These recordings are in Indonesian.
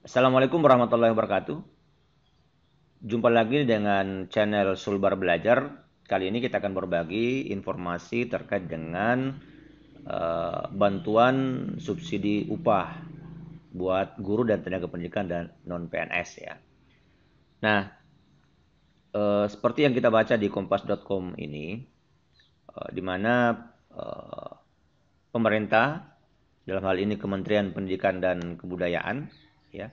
Assalamualaikum warahmatullahi wabarakatuh. Jumpa lagi dengan channel Sulbar Belajar. Kali ini kita akan berbagi informasi terkait dengan bantuan subsidi upah buat guru dan tenaga pendidikan dan non PNS ya. Nah, seperti yang kita baca di kompas.com ini, di mana eh, pemerintah dalam hal ini Kementerian Pendidikan dan Kebudayaan ya,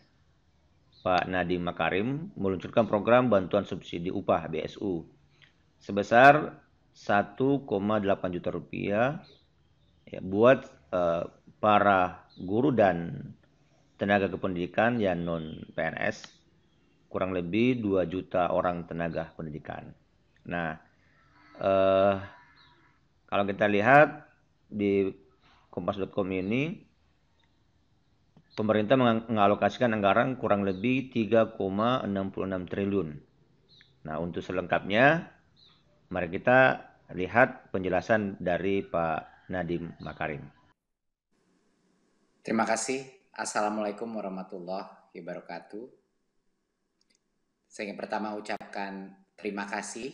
Pak Nadiem Makarim meluncurkan program bantuan subsidi upah BSU sebesar 1,8 juta rupiah ya, buat eh, para guru dan tenaga kependidikan yang non PNS, kurang lebih 2 juta orang tenaga pendidikan. Nah, eh, kalau kita lihat di kompas.com ini, pemerintah mengalokasikan anggaran kurang lebih 3,66 triliun. Nah, untuk selengkapnya, mari kita lihat penjelasan dari Pak Nadiem Makarim. Terima kasih. Assalamualaikum warahmatullahi wabarakatuh. Saya ingin pertama ucapkan terima kasih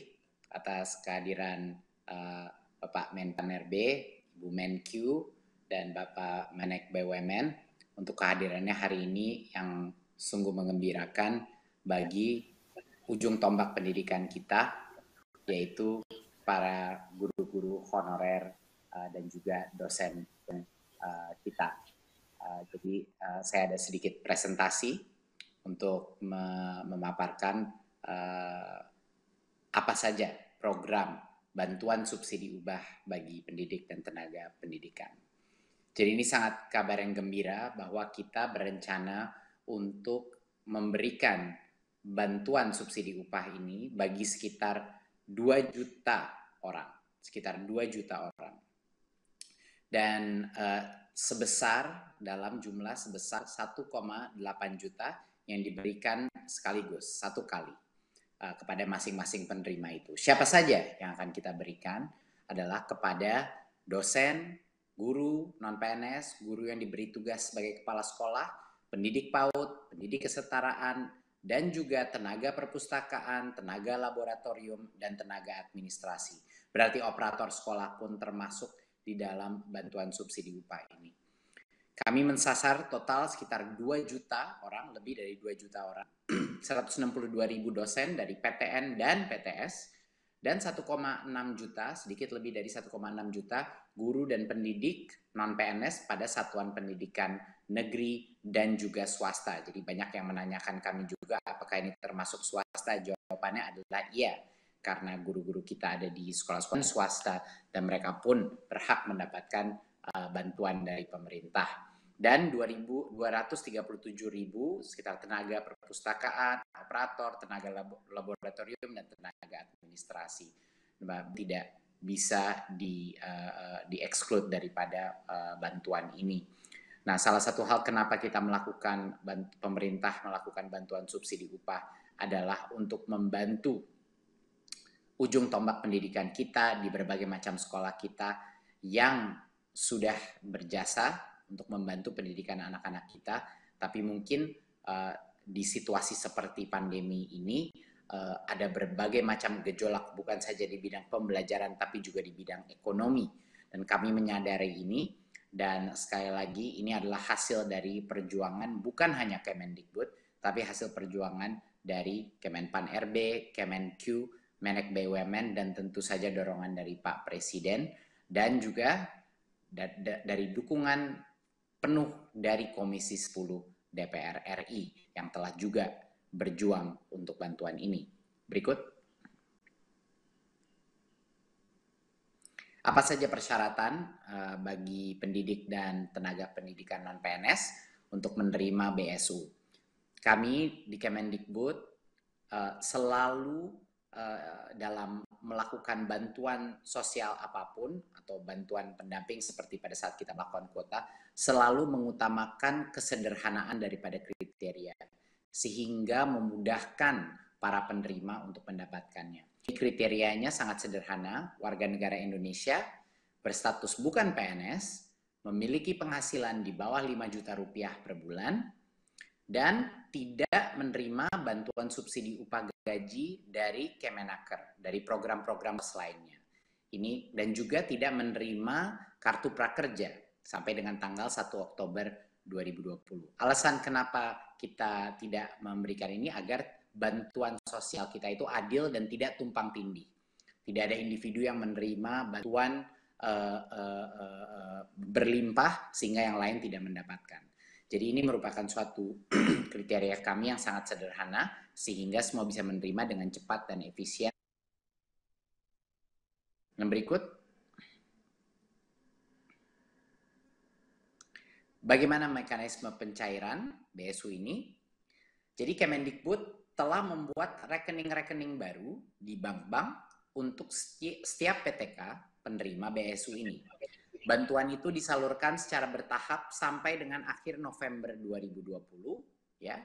atas kehadiran Bapak Menpan RB, Ibu Menq, dan Bapak Menek BUMN untuk kehadirannya hari ini yang sungguh mengembirakan bagi ujung tombak pendidikan kita, yaitu para guru-guru honorer dan juga dosen kita. Jadi saya ada sedikit presentasi untuk memaparkan apa saja program bantuan subsidi upah bagi pendidik dan tenaga pendidikan. Jadi ini sangat kabar yang gembira bahwa kita berencana untuk memberikan bantuan subsidi upah ini bagi sekitar 2 juta orang, sekitar 2 juta orang. Dan dalam jumlah sebesar 1,8 juta yang diberikan sekaligus satu kali kepada masing-masing penerima itu. Siapa saja yang akan kita berikan adalah kepada dosen, guru non PNS, guru yang diberi tugas sebagai kepala sekolah, pendidik PAUD, pendidik kesetaraan, dan juga tenaga perpustakaan, tenaga laboratorium, dan tenaga administrasi. Berarti operator sekolah pun termasuk di dalam bantuan subsidi upah ini. Kami mensasar total sekitar 2 juta orang, lebih dari 2 juta orang, 162 ribu dosen dari PTN dan PTS, dan 1,6 juta, sedikit lebih dari 1,6 juta guru dan pendidik non-PNS pada satuan pendidikan negeri dan juga swasta. Jadi banyak yang menanyakan kami juga apakah ini termasuk swasta, jawabannya adalah iya, karena guru-guru kita ada di sekolah-sekolah swasta dan mereka pun berhak mendapatkan bantuan dari pemerintah. Dan 237.000 sekitar tenaga perpustakaan, operator, tenaga laboratorium, dan tenaga administrasi tidak bisa di-exclude daripada bantuan ini. Nah, salah satu hal kenapa kita pemerintah melakukan bantuan subsidi upah adalah untuk membantu ujung tombak pendidikan kita di berbagai macam sekolah kita yang sudah berjasa untuk membantu pendidikan anak-anak kita, tapi mungkin di situasi seperti pandemi ini ada berbagai macam gejolak, bukan saja di bidang pembelajaran tapi juga di bidang ekonomi, dan kami menyadari ini. Dan sekali lagi ini adalah hasil dari perjuangan bukan hanya Kemendikbud, tapi hasil perjuangan dari Kemenpan RB, Kemenq, Menek BUMN, dan tentu saja dorongan dari Pak Presiden, dan juga dari dukungan penuh dari Komisi 10 DPR RI yang telah juga berjuang untuk bantuan ini. Berikut. Apa saja persyaratan bagi pendidik dan tenaga pendidikan non-PNS untuk menerima BSU? Kami di Kemendikbud selalu dalam melakukan bantuan sosial apapun atau bantuan pendamping seperti pada saat kita melakukan kuota, selalu mengutamakan kesederhanaan daripada kriteria sehingga memudahkan para penerima untuk mendapatkannya. Kriterianya sangat sederhana: warga negara Indonesia, berstatus bukan PNS, memiliki penghasilan di bawah 5 juta rupiah per bulan, dan tidak menerima bantuan subsidi upah gaji dari Kemenaker, dari program-program lainnya. Ini dan juga tidak menerima kartu prakerja sampai dengan tanggal 1 Oktober 2020. Alasan kenapa kita tidak memberikan ini agar bantuan sosial kita itu adil dan tidak tumpang tindih. Tidak ada individu yang menerima bantuan berlimpah sehingga yang lain tidak mendapatkan. Jadi ini merupakan suatu kriteria kami yang sangat sederhana sehingga semua bisa menerima dengan cepat dan efisien. Yang berikut, bagaimana mekanisme pencairan BSU ini? Jadi Kemendikbud telah membuat rekening-rekening baru di bank-bank untuk setiap PTK penerima BSU ini. Bantuan itu disalurkan secara bertahap sampai dengan akhir November 2020, ya.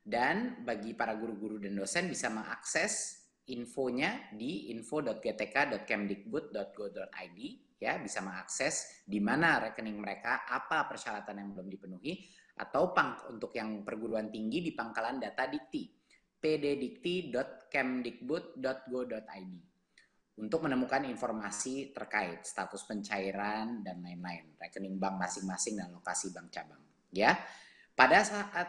Dan bagi para guru-guru dan dosen bisa mengakses infonya di info.gtk.kemdikbud.go.id, ya, bisa mengakses di mana rekening mereka, apa persyaratan yang belum dipenuhi, atau untuk yang perguruan tinggi di pangkalan data Dikti, pddikti.kemdikbud.go.id, untuk menemukan informasi terkait status pencairan dan lain-lain, rekening bank masing-masing dan lokasi bank cabang. Ya, pada saat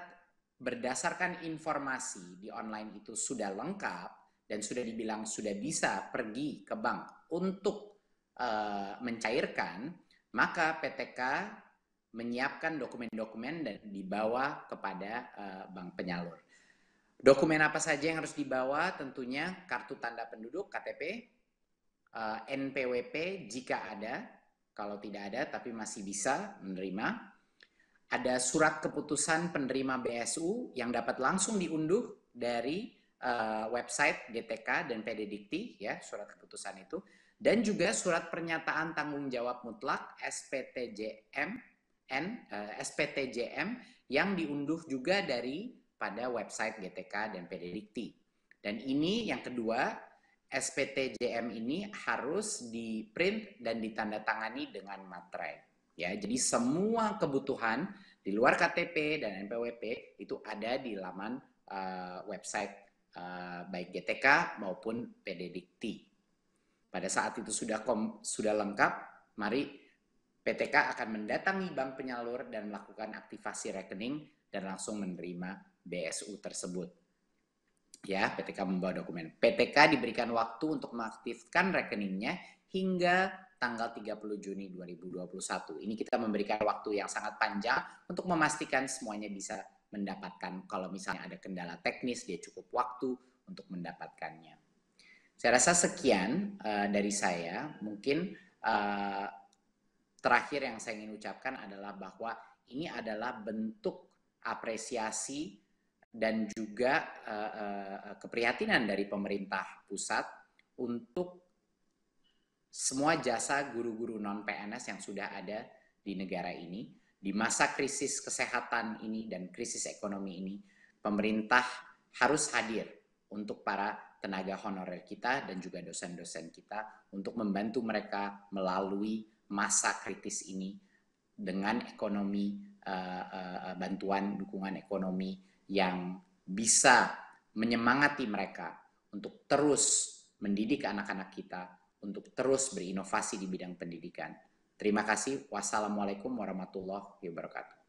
berdasarkan informasi di online itu sudah lengkap dan sudah dibilang sudah bisa pergi ke bank untuk mencairkan, maka PTK menyiapkan dokumen-dokumen dan dibawa kepada bank penyalur. Dokumen apa saja yang harus dibawa? Tentunya kartu tanda penduduk (KTP), NPWP jika ada, kalau tidak ada tapi masih bisa menerima. Ada surat keputusan penerima BSU yang dapat langsung diunduh dari website GTK dan PD Dikti, ya, surat keputusan itu, dan juga surat pernyataan tanggung jawab mutlak SPTJM yang diunduh juga pada website GTK dan PD Dikti. Dan ini yang kedua, SPTJM ini harus di-print dan ditandatangani dengan materai. Ya, jadi semua kebutuhan di luar KTP dan NPWP itu ada di laman website baik GTK maupun PD Dikti. Pada saat itu sudah lengkap, mari PTK akan mendatangi bank penyalur dan melakukan aktivasi rekening dan langsung menerima BSU tersebut. Ya, PTK membawa dokumen. PTK diberikan waktu untuk mengaktifkan rekeningnya hingga tanggal 30 Juni 2021. Ini kita memberikan waktu yang sangat panjang untuk memastikan semuanya bisa mendapatkan. Kalau misalnya ada kendala teknis, dia cukup waktu untuk mendapatkannya. Saya rasa sekian dari saya. Mungkin terakhir yang saya ingin ucapkan adalah bahwa ini adalah bentuk apresiasi dan juga keprihatinan dari pemerintah pusat untuk semua jasa guru-guru non-PNS yang sudah ada di negara ini. Di masa krisis kesehatan ini dan krisis ekonomi ini, pemerintah harus hadir untuk para tenaga honorer kita dan juga dosen-dosen kita untuk membantu mereka melalui masa kritis ini dengan ekonomi, bantuan dukungan ekonomi yang bisa menyemangati mereka untuk terus mendidik anak-anak kita, untuk terus berinovasi di bidang pendidikan. Terima kasih. Wassalamualaikum warahmatullahi wabarakatuh.